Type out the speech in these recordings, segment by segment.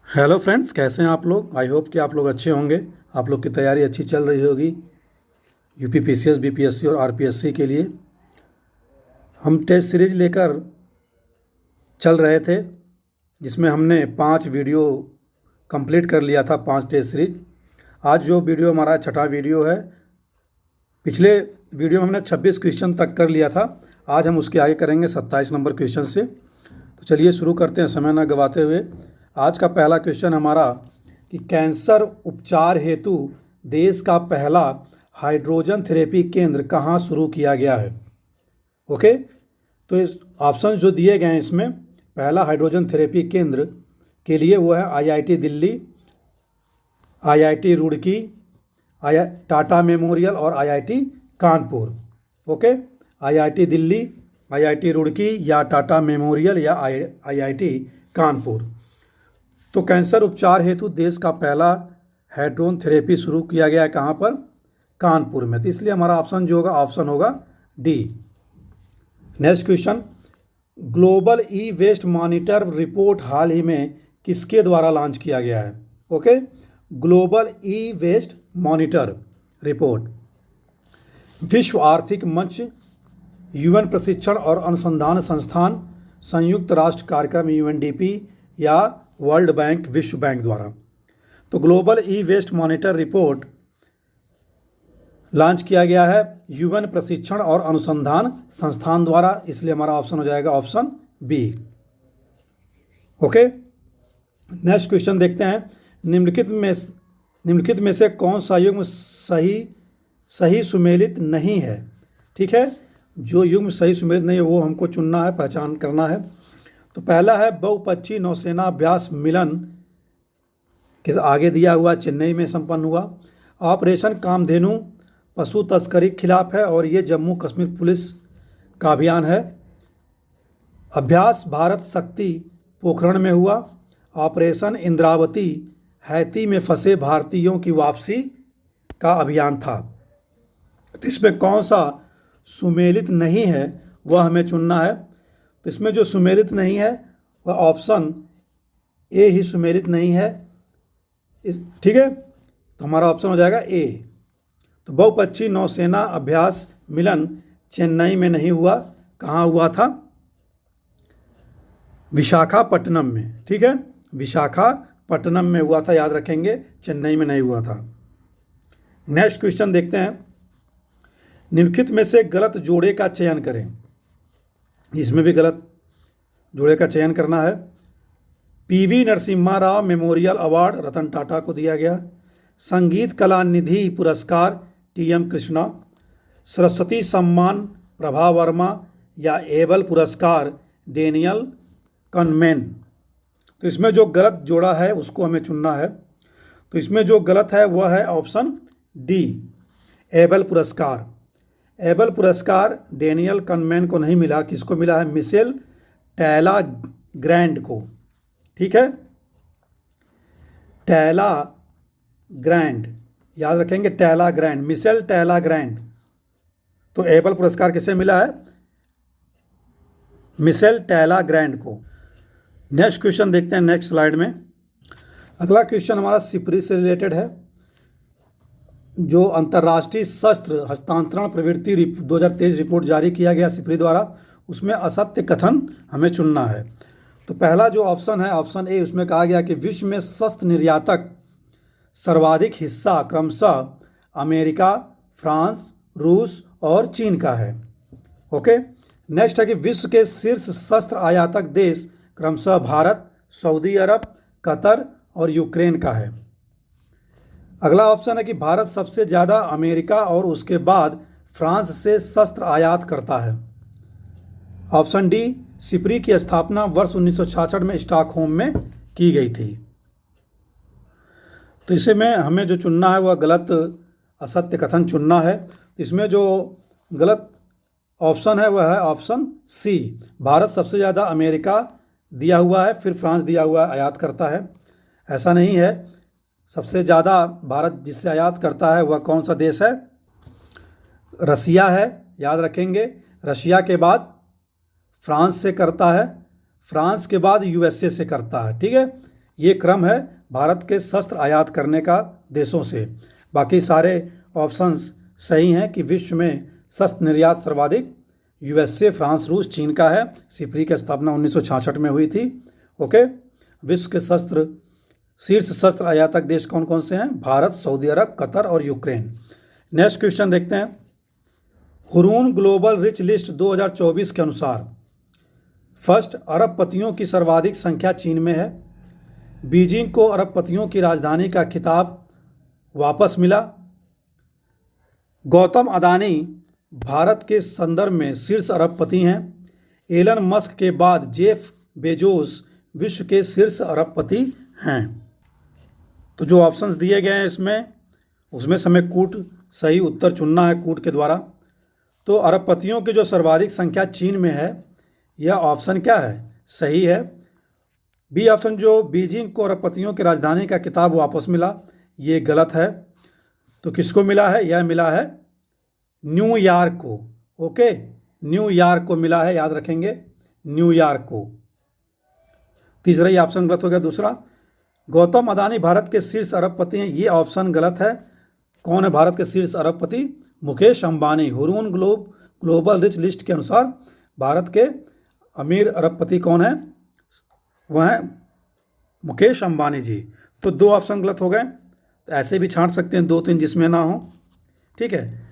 Hello friends, कैसे हैं आप लोग। आई होप कि आप लोग अच्छे होंगे। आप लोग की तैयारी अच्छी चल रही होगी यूपी पीसीएस, बीपीएससी और आरपीएससी के लिए। हम टेस्ट सीरीज लेकर चल रहे थे जिसमें हमने 5 वीडियो कंप्लीट कर लिया था, 5 टेस्ट सीरीज। आज जो वीडियो हमारा छठा वीडियो है, पिछले वीडियो में हमने 26 क्वेश्चन तक कर लिया था। आज हम उसके आगे करेंगे 27 नंबर क्वेश्चन से। तो चलिए शुरू करते हैं समय न गवाते हुए। आज का पहला क्वेश्चन हमारा कि कैंसर उपचार हेतु देश का पहला हाइड्रोजन थेरेपी केंद्र कहाँ शुरू किया गया है। ओके, तो इस ऑप्शन जो दिए गए हैं इसमें, पहला हाइड्रोजन थेरेपी केंद्र के लिए वो है IIT Delhi, IIT Roorkee, Tata memorial और IIT Kanpur. Okay, IIT Delhi, IIT Roorkee या टाटा मेमोरियल या आईआईटी कानपुर। तो कैंसर उपचार हेतु देश का पहला हाइड्रोजन थेरेपी शुरू किया गया है कहाँ पर? कानपुर में। तो इसलिए हमारा ऑप्शन जो होगा, ऑप्शन होगा D. Next question, global e waste monitor report हाल ही में किसके द्वारा लॉन्च किया गया है? Okay, global e waste monitor report विश्व आर्थिक मंच, यूएन प्रशिक्षण और अनुसंधान संस्थान, संयुक्त राष्ट्र कार्यक्रम यूएनडीपी या वर्ल्ड बैंक, विश्व बैंक द्वारा। तो global e waste monitor report launch किया गया है यूएन प्रशिक्षण और अनुसंधान संस्थान द्वारा, इसलिए हमारा ऑप्शन हो जाएगा option B. Okay, next question देखते हैं। निम्नलिखित में से कौन सा युग्म सही सुमेलित नहीं है? ठीक है, जो युग्म सही सुमेलित नहीं है वो हमको चुनना है, पहचान करना है। तो पहला है बहुपक्षीय नौसेना अभ्यास मिलन, के आगे दिया हुआ चेन्नई में संपन्न हुआ। ऑपरेशन कामधेनु पशु तस्करी के खिलाफ है और ये जम्मू कश्मीर पुलिस का अभियान है। अभ्यास भारत शक्ति पोखरण में हुआ। ऑपरेशन इंद्रावती हैती में फंसे भारतीयों की वापसी का अभियान था। तो इसमें कौन सा सुमेलित नहीं है वह हमें चुनना है। तो इसमें जो सुमेलित नहीं है वह ऑप्शन ए ही सुमेलित नहीं है। ठीक है, तो हमारा ऑप्शन हो जाएगा ए। तो बहुपक्षीय नौसेना अभ्यास मिलन चेन्नई में नहीं हुआ, कहाँ हुआ था? विशाखापट्टनम में। ठीक है, विशाखापट्टनम में हुआ था, याद रखेंगे, चेन्नई में नहीं हुआ था। नेक्स्ट क्वेश्चन देखते हैं। निम्नलिखित में से गलत जोड़े का चयन करें। इसमें भी गलत जोड़े का चयन करना है। PV Narasimha Rao memorial award Ratan Tata को दिया गया। संगीत कला निधि पुरस्कार टीएम कृष्णा। सरस्वती सम्मान प्रभा वर्मा या एबल पुरस्कार डेनियल कनमेन। तो इसमें जो गलत जोड़ा है उसको हमें चुनना है। तो इसमें जो गलत है वह है ऑप्शन डी, एबल पुरस्कार। एबल पुरस्कार डेनियल कनमेन को नहीं मिला, किसको मिला है? मिशेल टैला ग्रैंड को। ठीक है, टैला ग्रैंड, याद रखेंगे, टैला ग्रैंड, मिशेल टैला ग्रैंड। तो एबल पुरस्कार किसे मिला है? मिशेल टैला ग्रैंड को। नेक्स्ट क्वेश्चन देखते हैं नेक्स्ट स्लाइड में। अगला क्वेश्चन हमारा सिपरी से रिलेटेड है। जो अंतर्राष्ट्रीय शस्त्र हस्तांतरण प्रवृत्ति 2023 रिपोर्ट जारी किया गया सिपरी द्वारा, उसमें असत्य कथन हमें चुनना है। तो पहला जो ऑप्शन है, ऑप्शन ए, उसमें कहा गया कि विश्व में शस्त्र निर्यातक सर्वाधिक हिस्सा क्रमशः अमेरिका, फ्रांस, रूस और चीन का है। ओके, नेक्स्ट है कि विश्व के शीर्ष शस्त्र आयातक देश क्रमशः भारत, सऊदी अरब, कतर और यूक्रेन का है। अगला ऑप्शन है कि भारत सबसे ज़्यादा अमेरिका और उसके बाद फ्रांस से शस्त्र आयात करता है। ऑप्शन डी, सिपरी की स्थापना वर्ष 1966 में स्टॉकहोम में की गई थी। तो इसे में हमें जो चुनना है वह गलत असत्य कथन चुनना है। इसमें जो गलत ऑप्शन है वह है ऑप्शन सी, भारत सबसे ज़्यादा अमेरिका दिया हुआ है, फिर फ्रांस दिया हुआ आयात करता है। ऐसा नहीं है, सबसे ज़्यादा भारत जिससे आयात करता है वह कौन सा देश है? रसिया है, याद रखेंगे। रशिया के बाद फ्रांस से करता है, फ्रांस के बाद यूएसए से करता है। ठीक है, ये क्रम है भारत के शस्त्र आयात करने का देशों से। बाकी सारे ऑप्शंस सही हैं कि विश्व में शस्त्र निर्यात सर्वाधिक यूएसए, फ्रांस, रूस, चीन का है। सिपरी की स्थापना 1966 में हुई थी। ओके, विश्व के शीर्ष शस्त्र आयातक देश कौन कौन से हैं? भारत, सऊदी अरब, कतर और यूक्रेन। नेक्स्ट क्वेश्चन देखते हैं। हुरून ग्लोबल रिच लिस्ट 2024 के अनुसार फर्स्ट, अरबपतियों की सर्वाधिक संख्या चीन में है। बीजिंग को अरबपतियों की राजधानी का खिताब वापस मिला। गौतम अदानी भारत के संदर्भ में शीर्ष अरबपति हैं। एलन मस्क के बाद जेफ बेजोस विश्व के शीर्ष अरबपति हैं। तो जो ऑप्शंस दिए गए हैं उसमें से हमें कूट सही उत्तर चुनना है कूट के द्वारा। तो अरबपतियों की जो सर्वाधिक संख्या चीन में है, यह ऑप्शन क्या है? सही है। बी ऑप्शन, जो बीजिंग को अरबपतियों की राजधानी का खिताब वापस मिला, ये गलत है। तो किसको मिला है? यह मिला है न्यूयॉर्क को। ओके, न्यूयॉर्क को मिला है, याद रखेंगे, न्यूयॉर्क को। तीसरा ही ऑप्शन गलत हो गया। दूसरा, गौतम अदानी भारत के शीर्ष अरबपति हैं, ये ऑप्शन गलत है। कौन है भारत के शीर्ष अरबपति? Mukesh Ambani. Hurun global rich list के अनुसार भारत के अमीर अरबपति कौन है? वह है मुकेश अंबानी जी। तो दो ऑप्शन गलत हो गए। तो ऐसे भी छांट सकते हैं 2-3 जिसमें ना हो, ठीक है।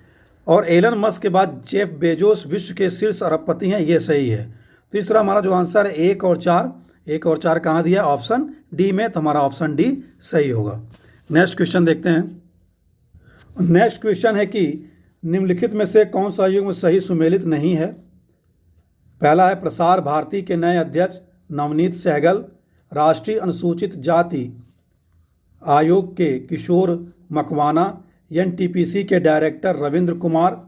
और एलन मस्क के बाद जेफ बेजोस विश्व के शीर्ष अरबपति हैं, ये सही है। तो इस तरह हमारा जो आंसर है 1 और 4 कहाँ दिया? ऑप्शन डी में। तो हमारा ऑप्शन डी सही होगा। नेक्स्ट क्वेश्चन देखते हैं। नेक्स्ट क्वेश्चन है कि निम्नलिखित में से कौन सा युग्म सही सुमेलित नहीं है? पहला है प्रसार भारती के नए अध्यक्ष नवनीत सहगल, राष्ट्रीय अनुसूचित जाति आयोग के किशोर मकवाना, एनटीपीसी के डायरेक्टर रविंद्र कुमार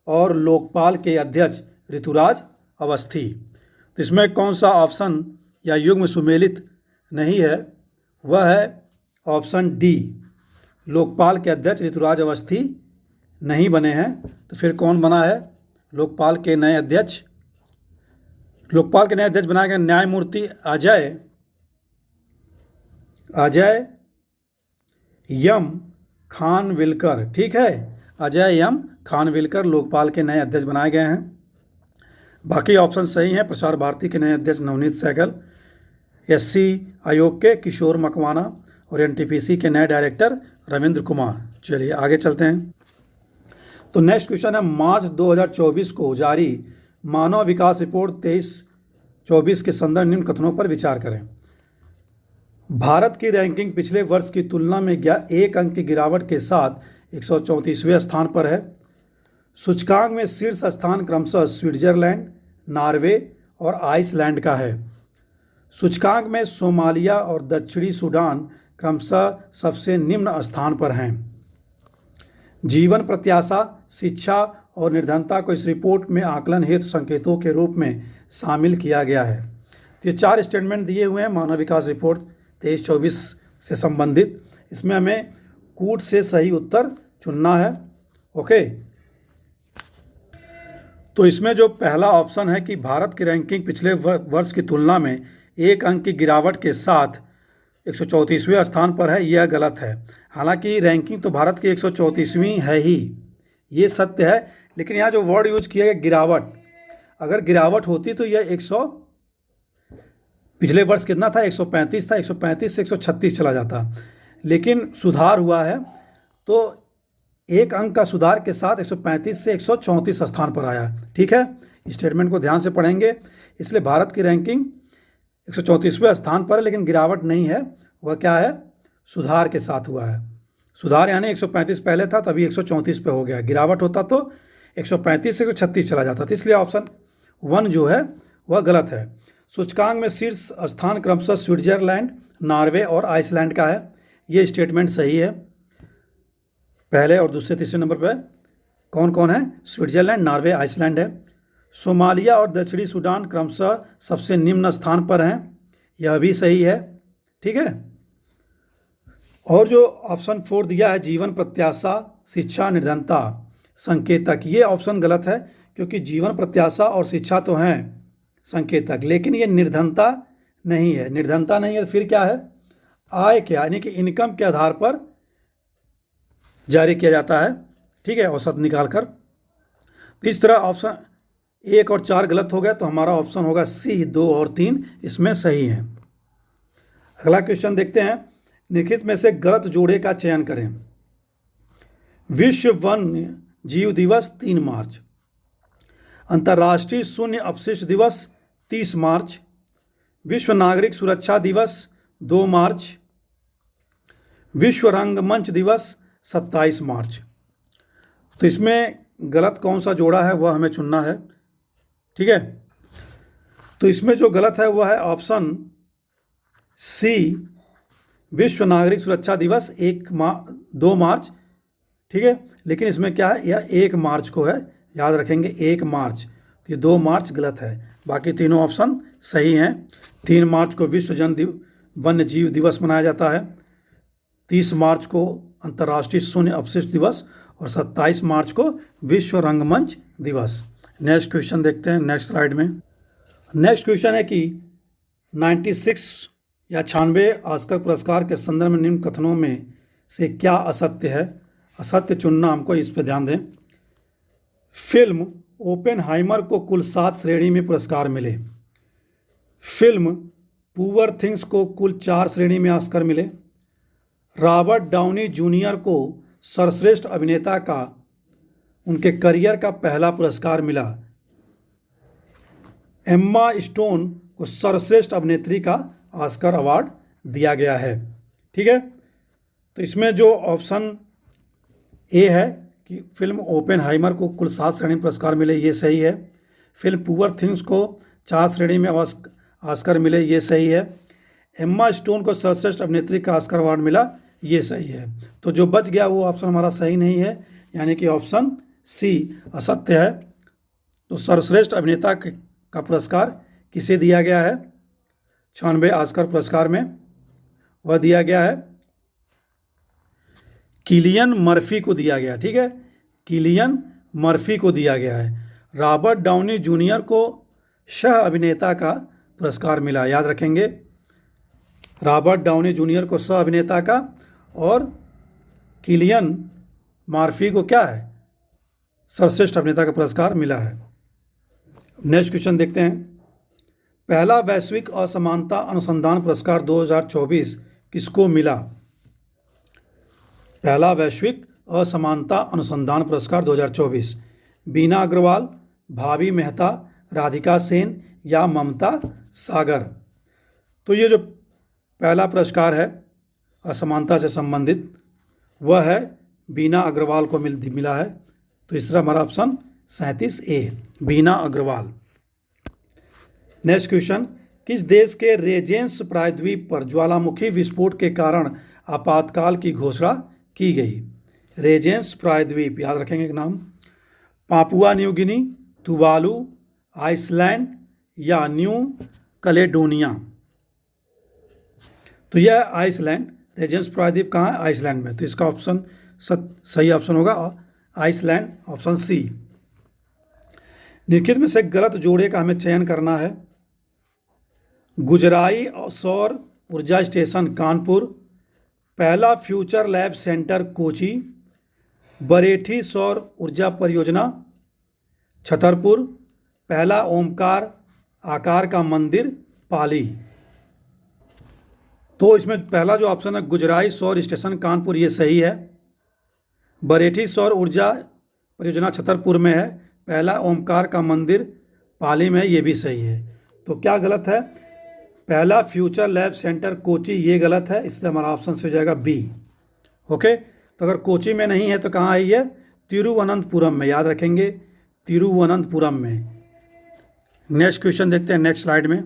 और लोकपाल के अध्यक्ष ऋतुराज अवस्थी। तो इसमें कौन सा ऑप्शन या युग्म सुमेलित नहीं है? वह है ऑप्शन डी, लोकपाल के अध्यक्ष ऋतुराज अवस्थी नहीं बने हैं। तो फिर कौन बना है लोकपाल के नए अध्यक्ष? लोकपाल के नए अध्यक्ष बनाए गए न्यायमूर्ति अजय यम खानविलकर। ठीक है, अजय यम खानविलकर लोकपाल के नए अध्यक्ष बनाए गए हैं। बाकी ऑप्शन सही हैं। प्रसार भारती के नए अध्यक्ष नवनीत सहगल, एससी आयोग के किशोर मकवाना और एनटीपीसी के नए डायरेक्टर रविंद्र कुमार। चलिए आगे चलते हैं। तो नेक्स्ट क्वेश्चन है, मार्च 2024 को जारी मानव विकास रिपोर्ट 23-24 के संदर्भ निम्न कथनों पर विचार करें। भारत की रैंकिंग पिछले वर्ष की तुलना में 1 अंक की गिरावट के साथ 134वें स्थान पर है। सूचकांक में शीर्ष स्थान क्रमशः स्विट्जरलैंड, नॉर्वे और आइसलैंड का है। सूचकांक में सोमालिया और दक्षिणी सूडान क्रमशः सबसे निम्न स्थान पर हैं। जीवन प्रत्याशा, शिक्षा और निर्धनता को इस रिपोर्ट में आकलन हेतु संकेतों के रूप में शामिल किया गया है। तो ये 4 स्टेटमेंट दिए हुए हैं मानव विकास रिपोर्ट 23-24 से संबंधित। इसमें हमें कूट से सही उत्तर चुनना है। ओके, तो इसमें जो पहला ऑप्शन है कि भारत की रैंकिंग पिछले वर्ष की तुलना में 1 अंक की गिरावट के साथ 134वें स्थान पर है, यह गलत है। हालांकि रैंकिंग तो भारत की 134वीं है ही, ये सत्य है। लेकिन यहाँ जो वर्ड यूज किया गया गिरावट, अगर गिरावट होती तो यह 100 पिछले वर्ष कितना था? 135 था, 135 से 136 चला जाता। लेकिन सुधार हुआ है, तो 1 अंक का सुधार के साथ 135 से 134 स्थान पर आया। ठीक है, स्टेटमेंट को ध्यान से पढ़ेंगे। इसलिए भारत की रैंकिंग 134वें स्थान पर है, लेकिन गिरावट नहीं है। वह क्या है? सुधार के साथ हुआ है। सुधार यानी 135 पहले था, तभी 134 पे हो गया। गिरावट होता तो 135 से 136 चला जाता। तो इसलिए ऑप्शन 1 जो है वह गलत है। सूचकांक में शीर्ष स्थान क्रमशः स्विट्जरलैंड, नॉर्वे और आइसलैंड का है। ये स्टेटमेंट सही है। पहले और दूसरे तीसरे नंबर पर कौन कौन है? स्विट्जरलैंड, नॉर्वे, आइसलैंड है। सोमालिया और दक्षिणी सूडान क्रमशः सबसे निम्न स्थान पर हैं, यह भी सही है। ठीक है, और जो ऑप्शन 4 दिया है जीवन प्रत्याशा, शिक्षा, निर्धनता, संकेतक, ये ऑप्शन गलत है। क्योंकि जीवन प्रत्याशा और शिक्षा तो हैं संकेतक, लेकिन ये निर्धनता नहीं है। निर्धनता नहीं है तो फिर क्या है? आय के यानी कि इनकम के आधार पर जारी किया जाता है, ठीक है, औसत निकाल कर। तो इस तरह ऑप्शन 1 और 4 गलत हो गया, तो हमारा ऑप्शन होगा सी, 2 और 3 इसमें सही है। अगला क्वेश्चन देखते हैं, निम्नलिखित में से गलत जोड़े का चयन करें। विश्व वन्य जीव दिवस 3 मार्च, अंतर्राष्ट्रीय शून्य अपशिष्ट दिवस 30 मार्च, विश्व नागरिक सुरक्षा दिवस 2 मार्च, विश्व रंगमंच दिवस 27 मार्च। तो इसमें गलत कौन सा जोड़ा है वह हमें चुनना है, ठीक है। तो इसमें जो गलत है वह है ऑप्शन सी, विश्व नागरिक सुरक्षा दिवस 2 मार्च, ठीक है। लेकिन इसमें क्या है, यह 1 मार्च को है, याद रखेंगे 1 मार्च, तो ये 2 मार्च गलत है। बाकी तीनों ऑप्शन सही हैं। 3 मार्च को विश्व वन्य जीव दिवस मनाया जाता है, 30 मार्च को अंतर्राष्ट्रीय शून्य अपशिष्ट दिवस और 27 मार्च को विश्व रंगमंच दिवस। नेक्स्ट क्वेश्चन देखते हैं नेक्स्ट स्लाइड में। नेक्स्ट क्वेश्चन है कि 96 या 96 ऑस्कर पुरस्कार के संदर्भ में निम्न कथनों में से क्या असत्य है। असत्य चुनना हमको, इस पर ध्यान दें। फिल्म ओपेनहाइमर को कुल 7 श्रेणी में पुरस्कार मिले। फिल्म पुअर थिंग्स को कुल 4 श्रेणी में ऑस्कर मिले। रॉबर्ट डाउनी जूनियर को सर्वश्रेष्ठ अभिनेता का उनके करियर का पहला पुरस्कार मिला। एम्मा स्टोन को सर्वश्रेष्ठ अभिनेत्री का ऑस्कर अवार्ड दिया गया है, ठीक है। तो इसमें जो ऑप्शन ए है कि फिल्म ओपेनहाइमर को कुल 7 श्रेणी में पुरस्कार मिले, ये सही है। फिल्म पुअर थिंग्स को 4 श्रेणी में ऑस्कर मिले, ये सही है। एम्मा स्टोन को सर्वश्रेष्ठ अभिनेत्री का ऑस्कर अवार्ड मिला, ये सही है। तो जो बच गया वो ऑप्शन हमारा सही नहीं है, यानी कि ऑप्शन सी असत्य है। तो सर्वश्रेष्ठ अभिनेता का पुरस्कार किसे दिया गया है 96 ऑस्कर पुरस्कार में? वह दिया गया है किलियन मर्फी को दिया गया, ठीक है, किलियन मर्फी को दिया गया है। रॉबर्ट डाउनी जूनियर को सह अभिनेता का पुरस्कार मिला, याद रखेंगे, रॉबर्ट डाउनी जूनियर को सह अभिनेता का, और किलियन मर्फी को क्या है, सर्वश्रेष्ठ अभिनेता का पुरस्कार मिला है। नेक्स्ट क्वेश्चन देखते हैं, पहला वैश्विक असमानता अनुसंधान पुरस्कार 2024 किसको मिला? पहला वैश्विक असमानता अनुसंधान पुरस्कार 2024 बीना अग्रवाल, भावी मेहता, राधिका सेन या ममता सागर। तो ये जो पहला पुरस्कार है असमानता से संबंधित, वह है बीना अग्रवाल को मिला है। तो इस तरह हमारा ऑप्शन 37 ए, बीना अग्रवाल। नेक्स्ट क्वेश्चन, किस देश के रेजेंस प्रायद्वीप पर ज्वालामुखी विस्फोट के कारण आपातकाल की घोषणा की गई? रेजेंस प्रायद्वीप, याद रखेंगे नाम, Papua New Guinea, Tuvalu, Iceland या न्यू कैलेडोनिया। तो यह आइसलैंड, रेजेंस प्रायद्वीप कहाँ है? आइसलैंड में। तो इसका ऑप्शन सही ऑप्शन होगा आइसलैंड, ऑप्शन सी। निम्नलिखित में से गलत जोड़े का हमें चयन करना है। गुजराई सौर ऊर्जा स्टेशन कानपुर, पहला future lab centre Kochi, Barethi सौर ऊर्जा परियोजना छतरपुर, पहला ओमकार आकार का मंदिर पाली। तो इसमें पहला जो ऑप्शन है गुजराई सौर स्टेशन कानपुर, ये सही है। बरेठी सौर ऊर्जा परियोजना छतरपुर में है, पहला ओमकार का मंदिर पाली में, ये भी सही है। तो क्या गलत है? पहला फ्यूचर लैब सेंटर कोची, ये गलत है, इसलिए हमारा ऑप्शन से हो जाएगा बी। ओके, तो अगर कोची में नहीं है तो कहाँ है ये? तिरुवनंतपुरम में, याद रखेंगे, तिरुवनंतपुरम में। नेक्स्ट क्वेश्चन देखते हैं नेक्स्ट स्लाइड में।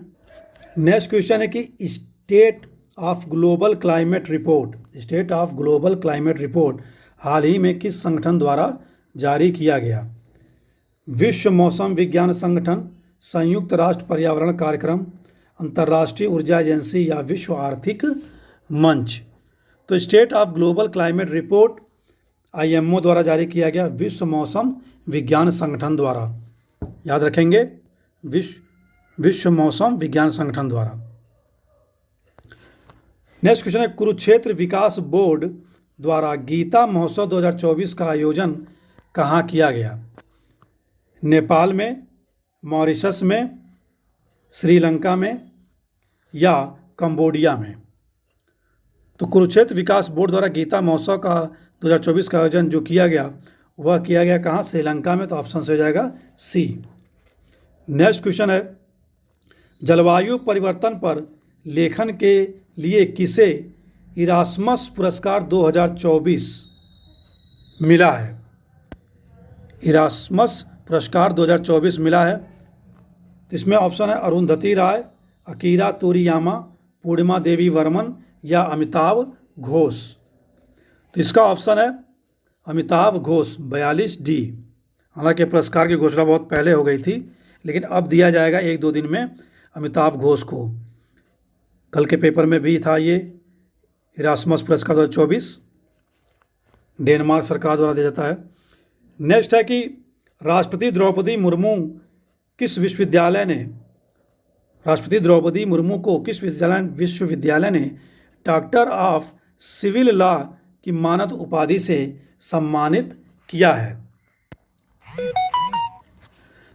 नेक्स्ट क्वेश्चन है कि state of global climate report, state of global climate report हाल ही में किस संगठन द्वारा जारी किया गया? विश्व मौसम विज्ञान संगठन, संयुक्त राष्ट्र पर्यावरण कार्यक्रम, अंतर्राष्ट्रीय ऊर्जा एजेंसी या विश्व आर्थिक मंच। तो state of global climate report IMO द्वारा जारी किया गया, विश्व मौसम विज्ञान संगठन द्वारा, याद रखेंगे, विश्व मौसम विज्ञान संगठन द्वारा। नेक्स्ट क्वेश्चन है, कुरुक्षेत्र विकास बोर्ड द्वारा गीता महोत्सव 2024 का आयोजन कहाँ किया गया? नेपाल में, मॉरिशस में, श्रीलंका में या कंबोडिया में? तो कुरुक्षेत्र विकास बोर्ड द्वारा गीता महोत्सव का 2024 का आयोजन जो किया गया वह किया गया कहाँ? श्रीलंका में। तो ऑप्शन से हो जाएगा सी। नेक्स्ट क्वेश्चन है, जलवायु परिवर्तन पर लेखन के लिए किसे इरास्मस पुरस्कार 2024 मिला है? इरास्मस पुरस्कार 2024 मिला है। तो इसमें ऑप्शन है अरुंधति राय, अकीरा तोरियामा, पूर्णिमा देवी वर्मन या अमिताभ घोष। तो इसका ऑप्शन है अमिताभ घोष, 42D। हालांकि पुरस्कार की घोषणा बहुत पहले हो गई थी, लेकिन अब दिया जाएगा 1-2 दिन में अमिताभ घोष को। कल के पेपर में भी था ये इरास्मस पुरस्कार 2024, डेनमार्क सरकार द्वारा दिया जाता है। नेक्स्ट है कि राष्ट्रपति द्रौपदी मुर्मू को किस विश्वविद्यालय ने डॉक्टर ऑफ सिविल लॉ की मानद उपाधि से सम्मानित किया है?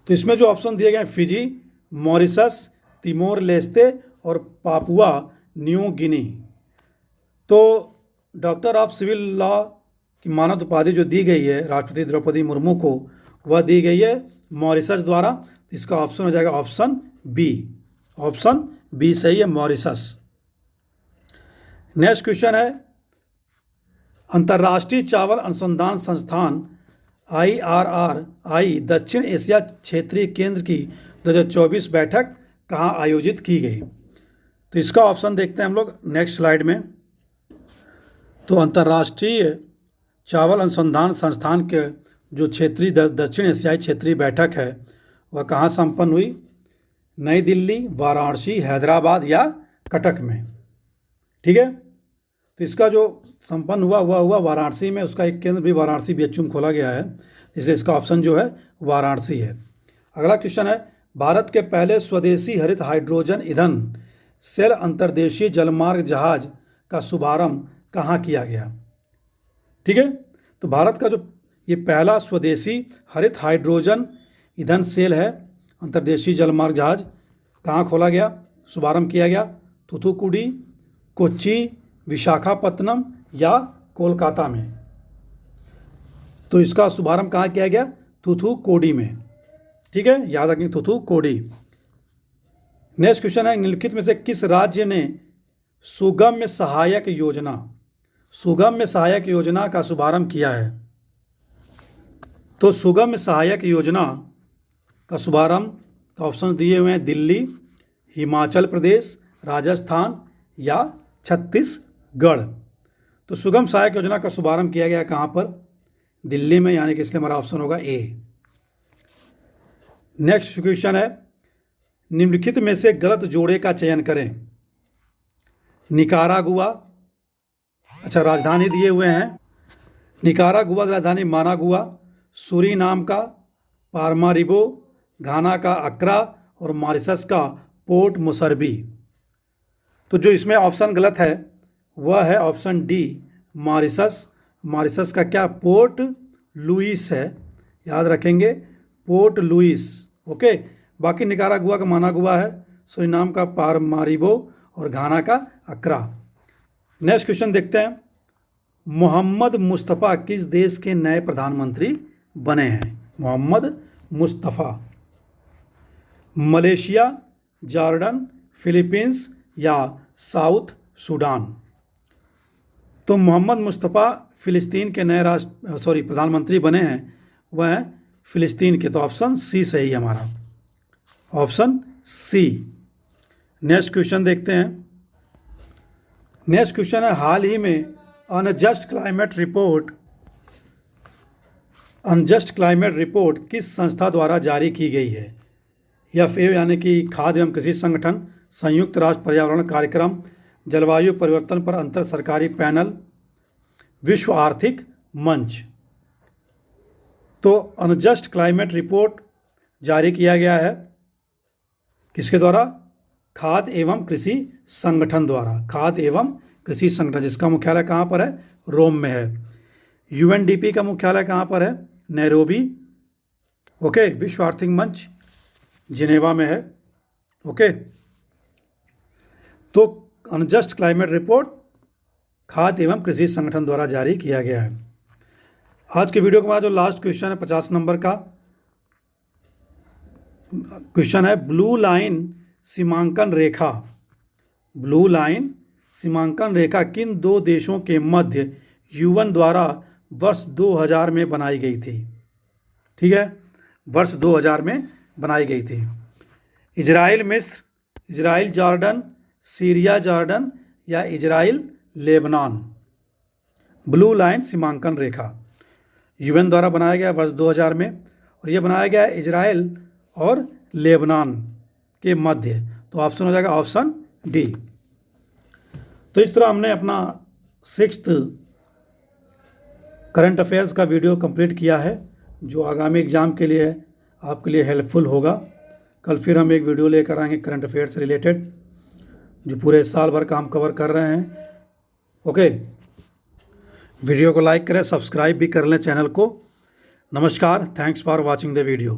तो इसमें जो ऑप्शन दिए गए हैं फिजी, मॉरिशस, तिमोर लेस्ते और पापुआ न्यू गिनी। तो डॉक्टर ऑफ सिविल लॉ की मानद उपाधि जो दी गई है राष्ट्रपति द्रौपदी मुर्मू को, वह दी गई है मॉरिशस द्वारा। तो इसका ऑप्शन हो जाएगा ऑप्शन बी। ऑप्शन बी सही है, मॉरिशस। नेक्स्ट क्वेश्चन है, अंतर्राष्ट्रीय चावल अनुसंधान संस्थान IRRI दक्षिण एशिया क्षेत्रीय केंद्र की 2024 बैठक कहाँ आयोजित की गई? तो इसका ऑप्शन देखते हैं हम लोग नेक्स्ट स्लाइड में। तो अंतर्राष्ट्रीय चावल अनुसंधान संस्थान के जो क्षेत्रीय दक्षिण एशियाई क्षेत्रीय बैठक है वह कहाँ संपन्न हुई? नई दिल्ली, वाराणसी, हैदराबाद या कटक में। ठीक है, तो इसका जो संपन्न हुआ वाराणसी में। उसका एक केंद्र भी वाराणसी BHU में खोला गया है, इसलिए इसका ऑप्शन जो है वाराणसी है। अगला क्वेश्चन है, भारत के पहले स्वदेशी हरित हाइड्रोजन ईंधन सेल अंतर्देशीय जलमार्ग जहाज का शुभारंभ कहाँ किया गया? ठीक है, तो भारत का जो ये पहला स्वदेशी हरित हाइड्रोजन ईंधन सेल है अंतर्देशीय जलमार्ग जहाज कहाँ खोला गया, शुभारंभ किया गया? थूथुकुडी, कोच्चि, विशाखापत्तनम या कोलकाता में? तो इसका शुभारंभ कहाँ किया गया? थूथुकुडी में। ठीक है, याद रखें थूथुकुडी। नेक्स्ट क्वेश्चन है, निम्नलिखित में से किस राज्य ने सुगम्य सहायक योजना का शुभारंभ किया है? तो सुगम्य सहायक योजना का शुभारंभ का ऑप्शन दिए हुए हैं दिल्ली, हिमाचल प्रदेश, राजस्थान या छत्तीसगढ़। तो सुगम सहायक योजना का शुभारंभ किया गया कहाँ पर? दिल्ली में, यानी कि इसलिए हमारा ऑप्शन होगा ए। नेक्स्ट क्वेश्चन है, निम्नलिखित में से गलत जोड़े का चयन करें। निकारागुआ, अच्छा राजधानी दिए हुए हैं, निकारागुआ राजधानी मानागुआ, सूरीनाम का पारामारिबो, घाना का अक्रा और मॉरिशस का पोर्ट मोसरबी। तो जो इसमें ऑप्शन गलत है वह है ऑप्शन डी, मॉरिशस। मॉरिशस का क्या? पोर्ट लुइस है, याद रखेंगे, पोर्ट लुइस। ओके, बाकी निकारागुआ का मानागुआ है, सूरीनाम का पारामारिबो और घाना का अक्रा। नेक्स्ट क्वेश्चन देखते हैं, मोहम्मद मुस्तफ़ा किस देश के नए प्रधानमंत्री बने हैं? Mohammad Mustafa, Malaysia, Jordan, Philippines या साउथ सूडान? तो मोहम्मद मुस्तफ़ा फ़िलिस्तीन के नए प्रधानमंत्री बने हैं, वह हैं फ़िलिस्तीन के। तो ऑप्शन सी सही है हमारा, ऑप्शन सी। नेक्स्ट क्वेश्चन देखते हैं। नेक्स्ट क्वेश्चन है, हाल ही में अनजस्ट क्लाइमेट रिपोर्ट किस संस्था द्वारा जारी की गई है? FAO यानी कि खाद्य एवं कृषि संगठन, संयुक्त राष्ट्र पर्यावरण कार्यक्रम, जलवायु परिवर्तन पर अंतर सरकारी पैनल, विश्व आर्थिक मंच। तो अनजस्ट क्लाइमेट रिपोर्ट जारी किया गया है किसके द्वारा? खाद्य एवं कृषि संगठन द्वारा, खाद्य एवं कृषि संगठन, जिसका मुख्यालय कहाँ पर है? रोम में है। यूएनडीपी का मुख्यालय कहाँ पर है? नैरोबी। ओके। विश्व आर्थिक मंच जिनेवा में है। ओके। तो अनजस्ट क्लाइमेट रिपोर्ट खाद्य एवं कृषि संगठन द्वारा जारी किया गया है। आज के वीडियो के बाद जो लास्ट क्वेश्चन है 50 नंबर का क्वेश्चन है, ब्लू लाइन सीमांकन रेखा, ब्लू लाइन सीमांकन रेखा किन दो देशों के मध्य यूएन द्वारा वर्ष 2000 में बनाई गई थी? ठीक है, वर्ष 2000 में बनाई गई थी। इजराइल मिस्र, इजराइल जॉर्डन, सीरिया जॉर्डन या इजराइल लेबनान। ब्लू लाइन सीमांकन रेखा यूएन द्वारा बनाया गया वर्ष 2000 में, और यह बनाया गया इजराइल और लेबनान के मध्य। तो ऑप्शन हो जाएगा ऑप्शन डी। तो इस तरह हमने अपना 6th करंट अफेयर्स का वीडियो कंप्लीट किया है, जो आगामी एग्ज़ाम के लिए आपके लिए हेल्पफुल होगा। कल फिर हम एक वीडियो लेकर आएंगे करंट अफेयर से रिलेटेड, जो पूरे साल भर का हम कवर कर रहे हैं। ओके, वीडियो को लाइक करें, सब्सक्राइब भी कर लें चैनल को। नमस्कार, thanks for watching the video.